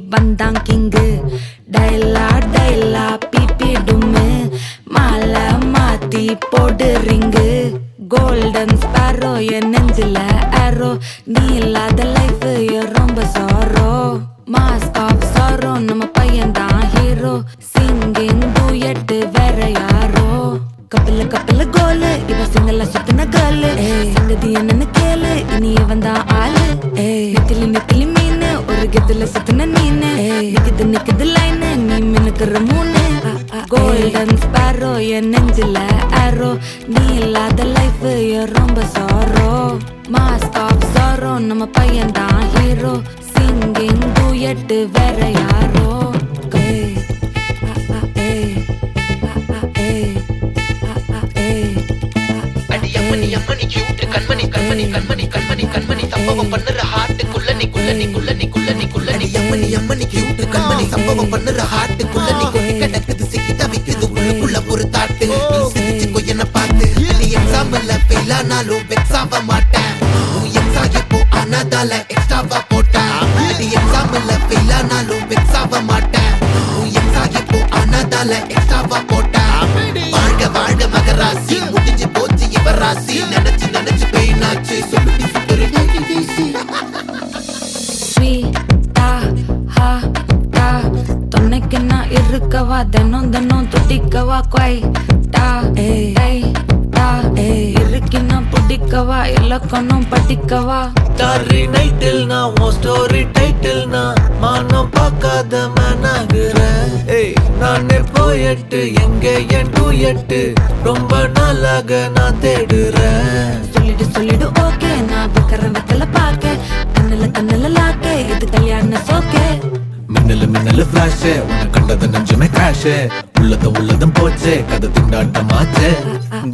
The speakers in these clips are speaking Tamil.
வந்தான் கிங்கு டைலா டைலா பிபி டும்மு மாலை மாத்தி போடு ரிங்கு கோல்டன் ஸ்பாரோ என் நெஞ்சில ஆரோ நீ இல்லாத லைஃப் ரொம்ப சாரோ மாஸ்க் ஆஃப் சாரோ நம்ம பையன் தான் ஹீரோ சிங்கிங் டூயட் வேற யாரோ கப்பல கோலு இவ சிங்கல்ல சுத்தின கேளு சங்கதி என்னன்னு கேளு இனி இவன் தான் ஆளு நிக்கலி மீனு ஒரு கெத்துல சுத்தின நீனு நிக்குது லைனு நீ மினுக்குற மூணு கோல்டன் ஸ்பாரோ என் நெஞ்சில ஆரோ நீ இல்லாத லைஃப் ரொம்ப சாரோ மாஸ்க் ஆஃப் சாரோ நம்ம பையன் தான் ஹீரோ சிங்கிங் டூயட் வேற யாரோ சம்பவம் பண்ணுற ஹார்ட்டுக்குள்ள சம்பவம் பண்ணுற ஹார்ட்டுக்குள்ள நீ கொண்டு கிடக்குது சிக்கி தவிக்குது உள்ளுக்குள்ள ஒரு தாட்டு நீ சிரிச்சுக்கோ என்ன பார்த்து நீ எக்ஸாம்பிள் ஃபெயில் ஆனாலும் வெக்ஸ் ஆக மாட்டேன் எக்ஸாம் இப்போ ஆனாதால எக்ஸ்ட்ராவா போட்டேன் நீ எக்ஸாம்பிள் ஃபெயில் ஆனாலும் வெக்ஸ் ஆக மாட்டேன் எக்ஸாம் இப்போ ஆனாதால எக்ஸ்ட்ராவா போட்டேன் வாழ்க வாழ்க மகராசி முடிஞ்சு போச்சு இவ ராசி நினைச்சு பெயினாச்சு சொல்லுடி சுத்தரி துணைக்கு நான் இருக்கவா தினம் துடிக்கவா குவாய் இருக்கினா பிடிக்கவா இலக்கணம் படிக்கவா டாரி நைட்டில் நான் உன் ஸ்டோரி டைட்டில் நான் மானம் பார்க்காத மேனாகிறேன் நானே போயட்டு எங்க என் டூயட்டு ரொம்ப நாளாக நான் தேடுறேன் சொல்லிடு ஓகே நான் வெத்தல பாக்க கண்ணுல லாக்கே இது கல்யாண சோக்கே மின்னலு ஃபிளாஷ் உன்னை கண்டது நெஞ்சுமே கிராஷ் உள்ளதும் போச்சே கதை திண்டாட்டமாச்சே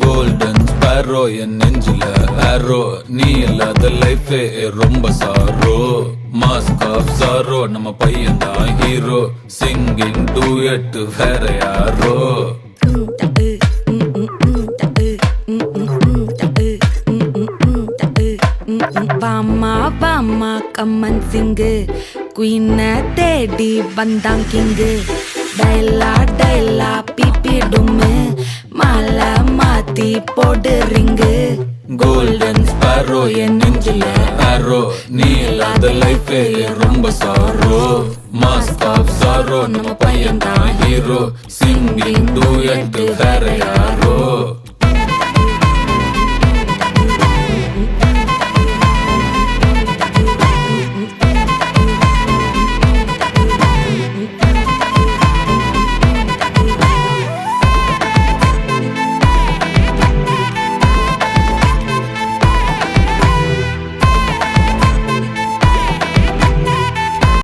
கோல்டன் ஸ்பாரோ என் நெஞ்சில ஆரோ நீ இல்லாத லைஃப் ரொம்ப சாரோ மாஸ்க் ஆஃப் சாரோ நம்ம பையன் தான் ஹீரோ சிங்கிங் டூயட் வேற யாரோ வாமா கம்மன் சிங்கு குயின தேடி வந்தான் கிங்கு டைலா பிபி டும்மு மாலை மாத்தி போடு ரிங்கு கோல்டன் ஸ்பாரோ என் நெஞ்சில ஆரோ நீ இல்லாத லைஃப் ரொம்ப சாரோ மாஸ்க் ஆஃப் சாரோ நம்ம பையன் தான் ஹீரோ சிங்கிங் டூயட் வேற யாரோ